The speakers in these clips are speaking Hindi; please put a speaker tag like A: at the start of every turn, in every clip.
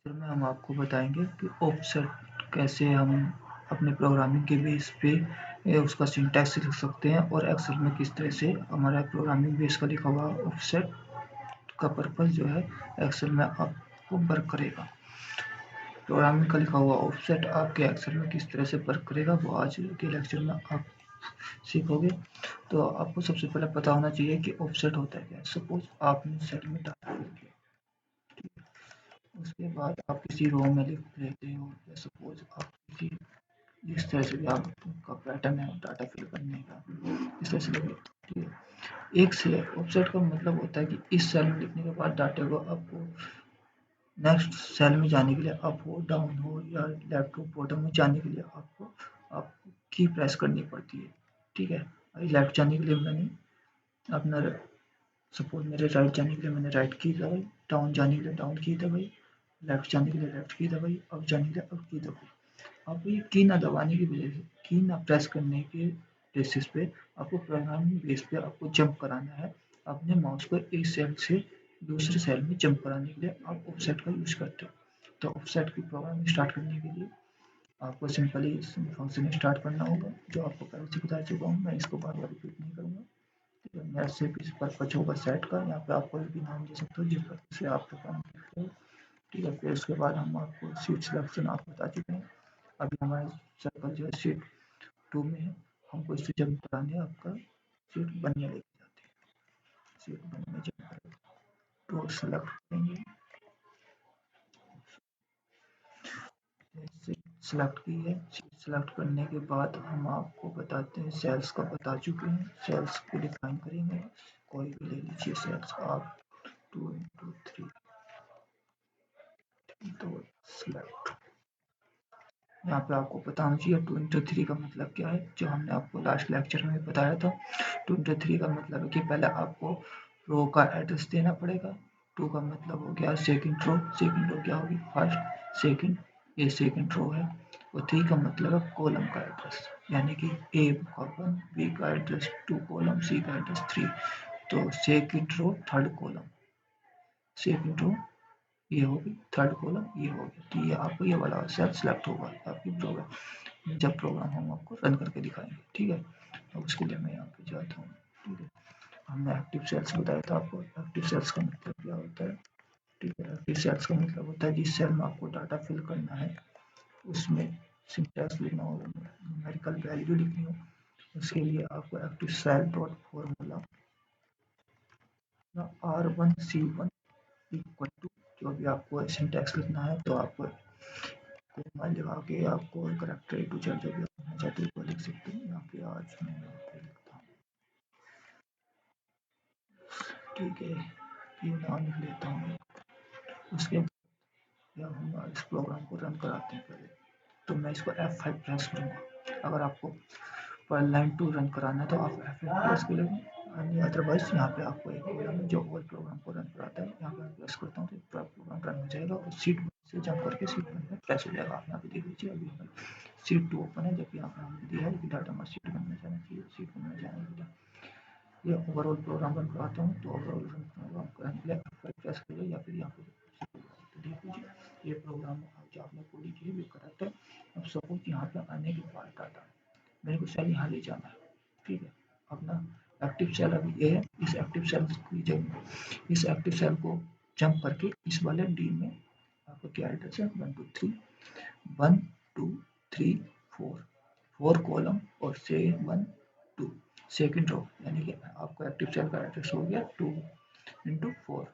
A: लेक्चर में हम आपको बताएंगे कि ऑफसेट कैसे हम अपने प्रोग्रामिंग के बेस पे उसका सिंटैक्स लिख सकते हैं और एक्सेल में किस तरह से हमारा प्रोग्रामिंग बेस का लिखा हुआ ऑफसेट का पर्पस जो है एक्सेल में आपको वर्क करेगा। प्रोग्रामिंग का लिखा हुआ ऑफसेट आपके एक्सेल में किस तरह से वर्क करेगा वो आज के लेक्चर में आप सीखोगे। तो आपको सबसे पहले पता होना चाहिए कि ऑफसेट होता है क्या। सपोज आपने सेल में डाटा लिख दिया, उसके बाद आप किसी रो में लिख लेते हो या सपोज आप किसी जिस तरह से भी आपका पैटर्न है डाटा फिल करने का इस तरह से लिख लेते हो। ठीक है, एक से ऑफसेट का मतलब होता है कि इस सेल में लिखने के बाद डाटे को आपको नेक्स्ट सेल में जाने के लिए अप हो डाउन हो या लेफ्ट हो बॉटम में जाने के लिए आपको की प्रेस करनी पड़ती है। ठीक है, लेफ्ट जाने के लिए मैंने अपना सपोज मेरे राइट जाने के लिए मैंने राइट की दबाई, डाउन जाने के लिए डाउन की दबाई, लेफ्ट जाने के लिए लेफ्ट की दबाई, अप जाने के लिए अप की दबाई। आपको ये की ना दबाने की वजह से की ना प्रेस करने के बेसिस पे आपको प्रोग्रामिंग बेस पे आपको जंप कराना है। अपने माउस को एक सेल से दूसरे सेल में जंप कराने के लिए आप ऑफसेट का यूज करते हो। तो ऑफसेट की प्रोग्रामिंग स्टार्ट करने के लिए आपको सिंपली फंक्शन स्टार्ट करना होगा जो आपको पहले से बता चुका हूँ, मैं इसको बार बार रिपीट नहीं करूँगा। ठीक है, मैं सिर्फ इस पर्पज होगा सेट का, यहाँ पे आप कोई भी नाम दे सकते हो जिस पर्पज से आप प्रोग्राम करते हो। ठीक है, फिर उसके बाद हम आपको सीट सिलेक्शन आप बता चुके हैं। अभी हमारा सर्कल जो है सीट 2 में है, हमको इससे जंप कराने आपका सीट 1 में लेके जाते हैं। सीट 1 में जंप करेंगे तो सेलेक्ट करेंगे, सीट सेलेक्ट की है। सीट सेलेक्ट करने के बाद हम आपको बताते हैं सेल्स का बता चुके हैं, सेल्स को डिफाइन करेंगे। कोई भी ले लीजिए सेल्स आप 2 into 3 तो सेलेक्ट। यहाँ पे आपको पता होना चाहिए 2 into 3 का मतलब क्या है, जो हमने आपको लास्ट लेक्चर में बताया था। 2 into 3 का मतलब है कि पहले आपको रो का एड्रेस देना पड़ेगा। 2 का मतलब हो गया सेकंड रो, सेकंड रो क्या होगी फर्स्ट, सेकंड ये सेकंड रो है। और 3 का मतलब है कॉलम का एड्रेस, यानी कि ए का 1, बी का एड्रेस 2 कॉलम, सी का एड्रेस 3। तो second row third column, second row ये होगी, थर्ड कॉलम ये हो गया। तो ये आपको ये वाला सेल सेलेक्ट होगा आपकी प्रोग्राम जब प्रोग्राम हम आपको रन करके दिखाएंगे। ठीक है, तो उसके लिए मैं यहाँ पे जाता हूँ। ठीक है, हमने एक्टिव सेल्स बताया था आपको। एक्टिव सेल्स का मतलब क्या होता है। ठीक है, एक्टिव सेल्स का मतलब होता है जिस सेल में आपको डाटा फिल करना है उसमें सिंटैक्स लिखना होगा, न्यूमेरिकल वैल्यू लिखनी हो। उसके लिए आपको active cell dot formula R1C1 equal to जो भी आपको सिंटैक्स लिखना है तो आपको कोमा लगा के आपको करेक्टर ए टू जेड जो भी लिखना चाहते हो वो लिख सकते हैं। यहाँ पे आज मैं यहाँ पे लिखता हूँ। ठीक है, ये नाम लिख लेता हूँ। उसके बाद जब हम इस प्रोग्राम को रन कराते हैं पहले तो मैं इसको F5 प्रेस करूँगा। अगर आपको पर लाइन 2 रन कराना है तो आप F5 प्रेस करेंगे, अदरवाइज यहाँ पे आपको एक प्रोग्राम है जो ऑल प्रोग्राम को रन कराता है। यहाँ पे मैं प्रेस करता हूँ तो पूरा प्रोग्राम रन हो जाएगा और सीट से जंप करके सीट 1 में प्रेस हो जाएगा। आप यहाँ पे देख लीजिए अभी सीट 2 ओपन है, जबकि यहाँ पे हमने दिया है कि डाटा हमारा सीट 1 में जाना चाहिए, सीट 1 में जाने के लिए ये ओवरऑल प्रोग्राम रन कराता हूँ। तो ओवरऑल रन प्रोग्राम कराने के लिए F5 प्रेस करिए या फिर यहाँ पे तो देख लीजिए ये प्रोग्राम जो आपने कोडिंग की है वो करेक्ट है। अब सपोज यहाँ पे आने के बाद डाटा मेरे को सेल यहाँ ले जाना है। ठीक है, अपना एक्टिव सेल अभी ये है, इस एक्टिव सेल की जगह इस एक्टिव सेल को जंप करके इस वाले डी में आपका क्या एड्रेस है 1 2 3 1 2 3 4 4 कॉलम और से 1 2 सेकंड रो, यानी कि आपका एक्टिव सेल का एड्रेस हो गया 2 into 4।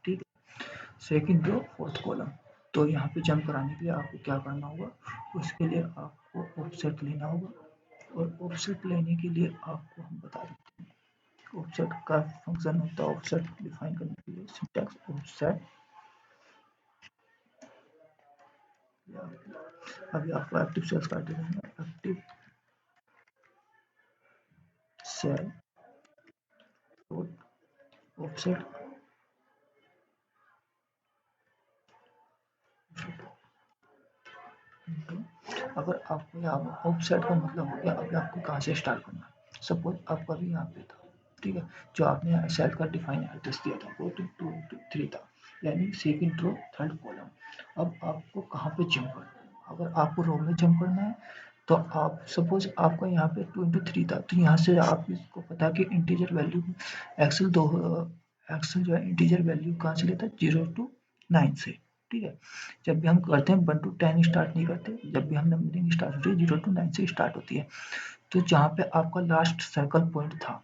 A: ठीक है, सेकंड रो फोर्थ कॉलम। तो यहाँ पे जंप कराने के लिए आपको क्या करना होगा, उसके लिए आपको ऑफसेट लेना होगा और ऑफसेट लेने के लिए आपको हम बता देते हैं ऑफसेट का फंक्शन होता है। ऑफसेट डिफाइन करने के लिए सिंटैक्स ऑफसेट, अभी आपको एक्टिव सेल्स का देंगे एक्टिव सेल ऑफसेट। अगर आपको यहाँ ऑफसेट का मतलब हो गया अभी आपको कहाँ से स्टार्ट करना है। सपोज आपका भी यहाँ पे था, ठीक है, जो आपने सेल का डिफाइन एड्रेस दिया था वो 2 2 3 था। यानी सेकंड रो थर्ड कॉलम। अब आपको कहाँ पे जंप करना है? अगर आपको रो में जंप करना है तो आप सपोज आपका यहाँ पे 2 into 3 था, तो यहाँ से आप इसको पता कि इंटीजर वैल्यू एक्सेल दो एक्सेल जो है इंटीजर वैल्यू कहाँ से लेता है 0 to 9 से। ठीक है, जब भी हम करते हैं 1 to 10 स्टार्ट नहीं करते, जब भी हम नंबरिंग स्टार्ट होती है 0 to 9 से स्टार्ट होती है। तो जहाँ पे आपका लास्ट सर्कल पॉइंट था,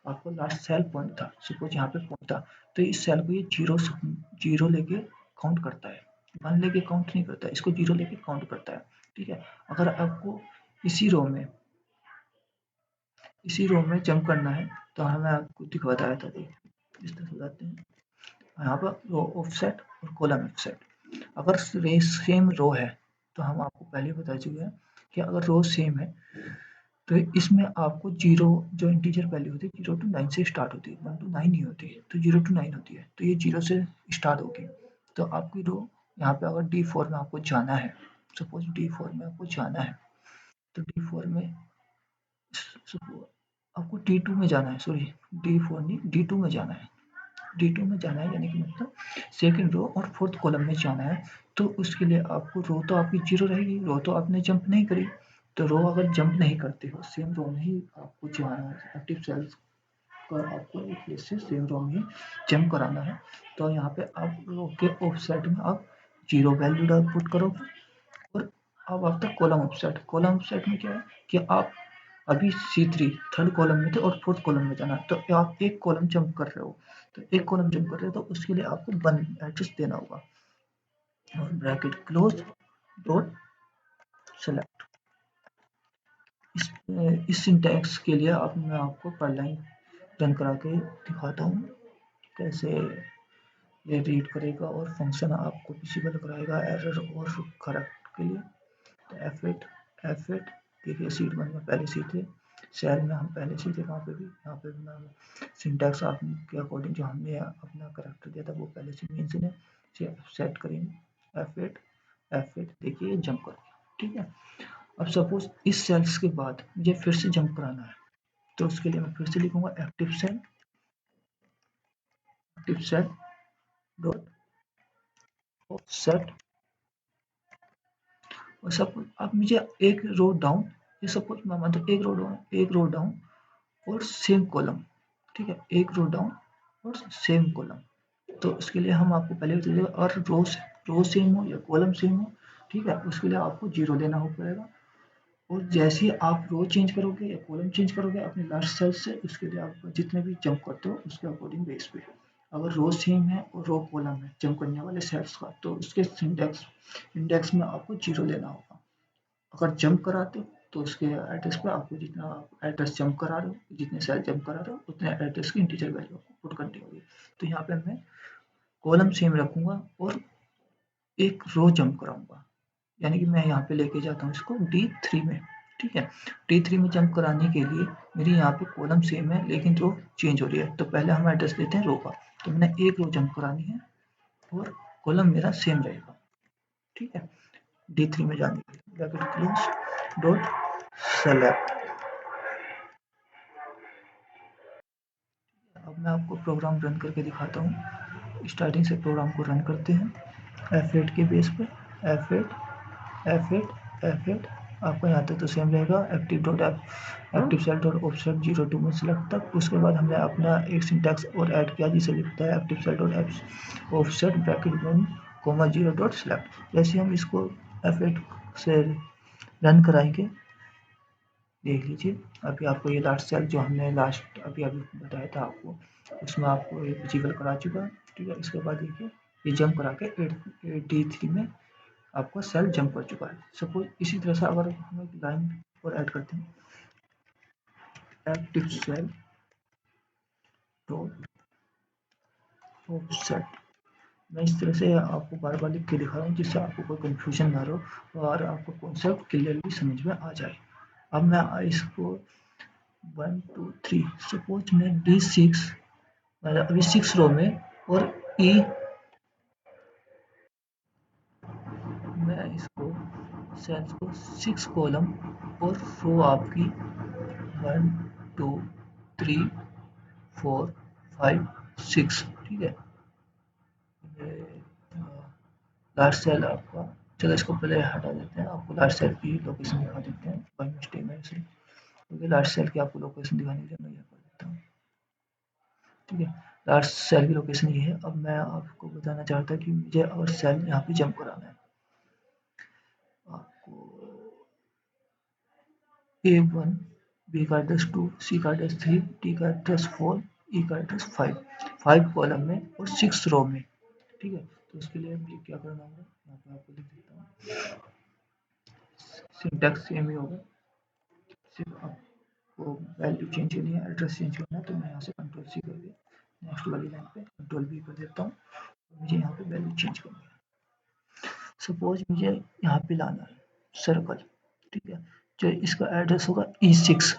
A: आपका लास्ट सेल पॉइंट था, सपोज यहाँ पे पॉइंट था, तो इस सेल को ये जीरो लेके काउंट करता है, 1 लेके काउंट नहीं करता है, इसको 0 लेके काउंट करता है। ठीक है, अगर आपको इसी रो में जंप करना है तो हमें आपको दिखा बताया था, इस तरह से जाते हैं यहाँ पर रो ऑफसेट और कॉलम ऑफसेट। अगर सेम रो है तो हम आपको पहले बता चुके हैं कि अगर रो सेम है तो इसमें आपको जीरो जो इंटीजर वैल्यू होती है 0 to 9 से स्टार्ट होती है, 1 to 9 नहीं होती है, तो 0 to 9 होती है, तो ये 0 से स्टार्ट होगी। तो आपकी रो यहाँ पे अगर D4 में आपको जाना है, सपोज D4 में आपको जाना है, तो D4 में आपको D2 में जाना है, सॉरी D4 नहीं D2 में जाना है, D2 में जाना है यानी कि मतलब सेकंड रो और फोर्थ कॉलम में जाना है। तो उसके लिए आपको रो तो आपकी 0 रहेगी, रो तो आपने जंप नहीं करी, तो रो अगर जंप नहीं करते हो सेम रो में ही आपको जाना है, एक्टिव सेल्स का आपको एक प्लेस से सेम रो में ही जंप कराना है। तो यहाँ पे आप रो के ऑफसेट में आप 0 वैल्यू पुट करोगे और अब आता है कॉलम ऑफसेट। कॉलम ऑफसेट में क्या है कि आप अभी C3 थर्ड कॉलम में थे और फोर्थ कॉलम में जाना है, तो आप एक कॉलम जंप कर रहे हो, तो एक कॉलम जंप कर रहे हो तो उसके लिए आपको 1 एड्रेस देना होगा और ब्रैकेट क्लोज डॉट सेलेक्ट। इस सिंटैक्स के लिए अब मैं आपको पर लाइन रन करा के दिखाता हूँ कैसे ये रीड करेगा और फंक्शन आपको विजिबल कराएगा एरर और करेक्ट के लिए। तो F8 देखिए सीट 1 में पहले सी थे, सेल में हम पहले सी थे, वहाँ पे भी यहाँ पे मैं सिंटैक्स आपके अकॉर्डिंग जो हमने अपना करेक्टर दिया था वो पहले से मीन से सेट करेंगे। F8 देखिए ये जंप कर गया। ठीक है, अब सपोज इस सेल्स के बाद मुझे फिर से जंप कराना है, तो उसके लिए मैं फिर से लिखूंगा एक्टिव सेल डॉट ऑफसेट। और सपोज अब मुझे एक रो डाउन, ये सपोज मैं मतलब एक रो डाउन और सेम कॉलम, ठीक है, एक रो डाउन और सेम कॉलम। तो उसके लिए हम आपको पहले बता देंगे और रो सेम हो या कॉलम सेम हो, ठीक है, उसके लिए आपको 0 देना हो पड़ेगा। और जैसे ही आप रो चेंज करोगे या कॉलम चेंज करोगे अपने लास्ट सेल से, उसके लिए आप जितने भी जंप करते हो उसके अकॉर्डिंग बेस पे, अगर रो सेम है और रो कॉलम है जंप करने वाले सेल्स का, तो उसके इंडेक्स में आपको 0 लेना होगा। अगर जंप कराते हो तो उसके एड्रेस पे आपको जितना एड्रेस जंप करा रहे हो, जितने सेल जंप करा रहे हो उतने एड्रेस की इंटीजर वैल्यू आपको पुट करनी होगी। तो यहाँ पे मैं कॉलम सेम रखूंगा और एक रो जंप कराऊंगा, यानी कि मैं यहाँ पे लेके जाता हूँ इसको D3 में। ठीक है, D3 में जंप कराने के लिए मेरी यहाँ पे कॉलम सेम है लेकिन रो चेंज हो रही है, तो पहले हम एड्रेस देते हैं रो का, तो मैंने एक रो जंप करानी है और कॉलम मेरा सेम रहेगा। ठीक है, D3 में जाने के लिए ब्रैकेट क्लोज डॉट सेलेक्ट। अब मैं आपको प्रोग्राम रन करके दिखाता हूँ। स्टार्टिंग से प्रोग्राम को रन करते हैं F8 के बेस पे, F8 F8 आपका यहाँ तक तो सेम रहेगा, एक्टिव सेल डॉट ऑफसेट 02 में सेलेक्ट तक। उसके बाद हमने अपना एक सिंटैक्स और ऐड किया जिसे लिखता है active cell dot offset bracket 1, 0 dot select. जैसे हम इसको F8 से रन कराएंगे, देख लीजिए अभी आपको ये लास्ट सेल जो हमने लास्ट अभी बताया था आपको, उसमें आपको ये विजिबल करा चुका है। ठीक है, इसके बाद देखिए ये जंप करा के D3 में आपका सेल जंप कर चुका है। सपोज इसी तरह से अगर हम एक लाइन और ऐड करते हैं एक्टिव सेल डॉट ऑफसेट, मैं इस तरह से आपको बार बार लिख के दिखा रहा हूँ जिससे आपको कोई कंफ्यूजन ना हो और आपको कॉन्सेप्ट क्लियरली समझ में आ जाए। अब मैं इसको 1 2 3 सपोज मैं D6 मतलब अभी 6 रो में और ई मैं इसको सेल्स को 6 कॉलम और रो आपकी 1 2 3 4 5 6, ठीक है, लार्ज सेल आपका, चलो इसको पहले हटा देते हैं, आपको लार्ज सेल की लोकेशन दिखा देते हैं बाई मिस्टेक में से, क्योंकि लार्ज सेल की आपको लोकेशन दिखाने के लिए मैं यह कर देता हूँ। ठीक है, लार्ज सेल की लोकेशन ये है। अब मैं आपको बताना चाहता कि मुझे अगर सेल यहाँ पे जंप कराना है, आपको A1, B का एड्रेस 2, C का एड्रेस 3, D का एड्रेस 4, E का एड्रेस 5, 5 कॉलम में और 6 रो में। ठीक है, तो उसके लिए मुझे क्या करना होगा, यहाँ पे आपको लिख देता हूँ, सिंटैक्स सेम ही होगा, सिर्फ आपको वैल्यू चेंज करनी है, एड्रेस चेंज करना है। तो मैं यहाँ से कंट्रोल सी करके नेक्स्ट वाली लाइन पे कंट्रोल बी कर देता हूँ, मुझे यहाँ पे वैल्यू चेंज करनी है। सपोज मुझे यहाँ पे लाना है सर्कल, ठीक है, जो इसका एड्रेस होगा E6,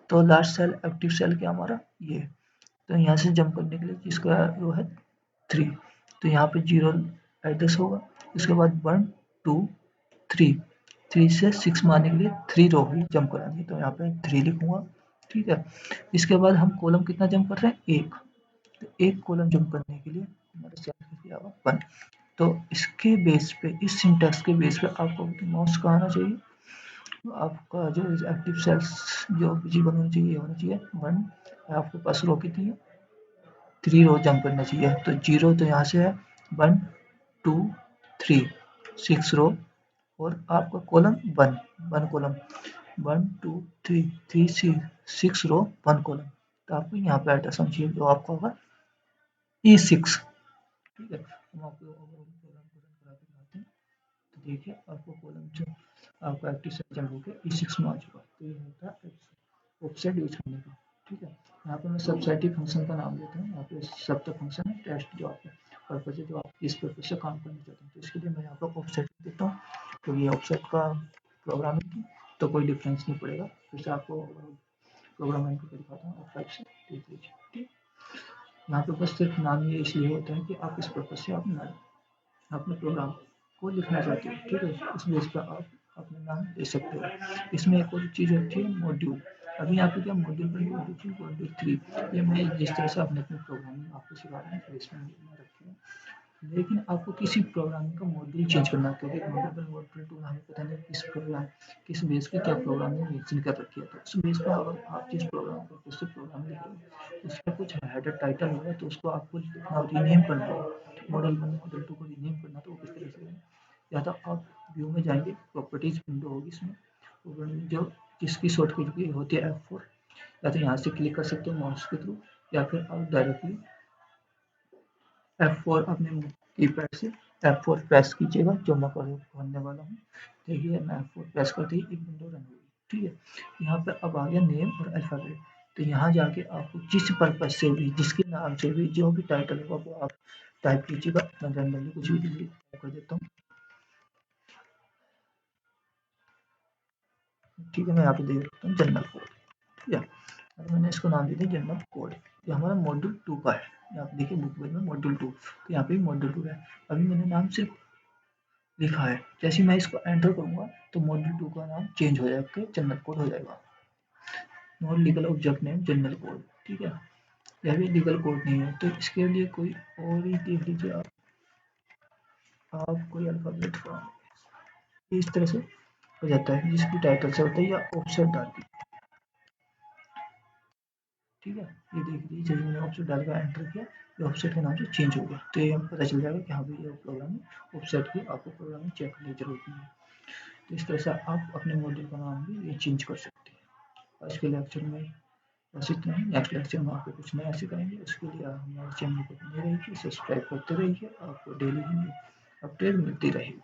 A: तो लास्ट सेल एक्टिव सेल क्या हमारा ये, तो यहाँ से जंप करने के लिए जिसका वो है 3, तो यहाँ पे 0 एड्रेस होगा, इसके बाद 1 2 3, 3 से 6 में आने के लिए 3 रो ही जंप करानी है, तो यहाँ पे 3 लिखूंगा। ठीक है, इसके बाद हम कॉलम कितना जंप कर रहे हैं, 1, तो 1 कॉलम जंप करने के लिए हमारा सेल क्या होगा 1। तो इसके बेस पे, इस सिंटैक्स के बेस पे आपको माउस कहाँ आना चाहिए, आपका जो एक्टिव सेल्स जो विजिबल होना चाहिए, ये होना चाहिए 1, आपके पास रो कितनी है 3 रो जंप करना चाहिए, तो 0 तो यहाँ से है 1 2 3 6 रो, और आपका कॉलम 1 कॉलम 1 2 3 3 6 रो 1 कॉलम, तो आपको यहाँ पे एड्रेस होना चाहिए जो आपका होगा E6। ठीक है, हम आपको ओवरऑल प्रोग्राम को रन करा के दिखाते हैं, तो देखिए आपको कॉलम जो आपका एक्टिव सेल जंप होकर E6 में आ चुका है, तो ये होता है ऑफसेट यूज करने का। ठीक है, यहाँ पे मैं सबसेटिव फंक्शन का नाम देता हूँ, यहाँ पे सब तक फंक्शन है, टेस्ट जो आपका पर्पज है, जो आप इस पर्पज से काम करना चाहते हैं, तो इसके लिए मैं यहाँ पर ऑफसेट देता हूँ, तो ये ऑफसेट का प्रोग्रामिंग की तो कोई डिफरेंस नहीं पड़ेगा, फिर से आपको प्रोग्रामिंग करके दिखाता हूँ, आप से देख लीजिए। ठीक, यहाँ पे बस सिर्फ नाम ये इसलिए होता है कि आप इस पर्पज से आप अपने प्रोग्राम को लिखना चाहते हो। ठीक है, इस बेस पर आप अपना नाम दे सकते हो। इसमें एक और चीज़ होती है मॉड्यूल, अभी यहाँ पे क्या मॉड्यूल पर मॉड्यूल 2 मॉड्यूल 3, ये मैं जिस तरह से अपने प्रोग्रामिंग आपको सिखा रहा हूँ इसमें मैं रखी हूँ, लेकिन आपको किसी प्रोग्रामिंग का मॉड्यूल चेंज करना है, क्योंकि मॉड्यूल पर मॉड्यूल 2 हमें पता नहीं किस बेस पे क्या प्रोग्रामिंग मेंशन कर रखी है, तो उस बेस पर अगर आप जिस प्रोग्राम पर किससे प्रोग्राम लिख रहे हो उसका कुछ हेडर टाइटल होगा, तो उसको आपको लिखना रीनेम करना है, मॉडल 1 मॉडल 2 को रीनेम करना, तो वो किस तरह से, या तो आप व्यू में जाएंगे, प्रॉपर्टीज विंडो होगी इसमें, जो जिसकी शॉर्टकट की होती है F4, या तो यहाँ से क्लिक कर सकते हो माउस के थ्रू, या फिर आप डायरेक्टली F4 अपने कीपैड से F4 प्रेस कीजिएगा, जो मैं करने वाला हूँ। देखिए मैं F4 प्रेस करते ही एक विंडो रन होगी। ठीक है, यहाँ पे अब आ गया नेम और अल्फ़ाबेट, तो यहाँ जाके आपको जिस पर्पज से भी, जिसके नाम से भी जो भी टाइटल होगा वो आप टाइप कीजिएगा। मैं रैंडमली कुछ भी टाइप कर देता हूँ। ठीक है, मैं यहाँ पे दे देता हूँ जनरल कोड। ठीक है, अब मैंने इसको नाम दे दिया जनरल कोड, ये हमारा मॉड्यूल 2 का है। आप देखिए बुक में मॉड्यूल 2, तो यहाँ पे मॉड्यूल 2 है। अभी मैंने नाम सिर्फ लिखा है, जैसे मैं इसको एंटर करूंगा तो मॉड्यूल 2 का नाम चेंज हो जाएगा, जनरल कोड हो जाएगा, non legal object name general code. ठीक है, यह भी लीगल कोड नहीं है, तो इसके लिए कोई और ही देख लीजिए आप कोई अल्फाबेट का इस तरह से हो जाता है, जिसकी टाइटल से होता है, या ऑफसेट डाल दी। ठीक है, ये देख लीजिए जब मैंने ऑफसेट डाल कर एंटर किया, ये ऑफसेट के नाम से चेंज हो गया, तो ये हमें पता चल जाएगा कि हाँ भाई ये प्रोग्रामिंग ऑफसेट की आपको प्रोग्रामिंग चेक करने की जरूरत नहीं है। तो इस तरह से आप अपने मॉड्यूल का नाम भी ये चेंज कर सकते हैं। आज के लेक्चर में बस इतना ही, नेक्स्ट लेक्चर में आपको कुछ नया सिखाएंगे, उसके लिए हमारे चैनल को बने रहिए, सब्सक्राइब करते रहिए, आपको डेली अपडेट मिलती रहेगी।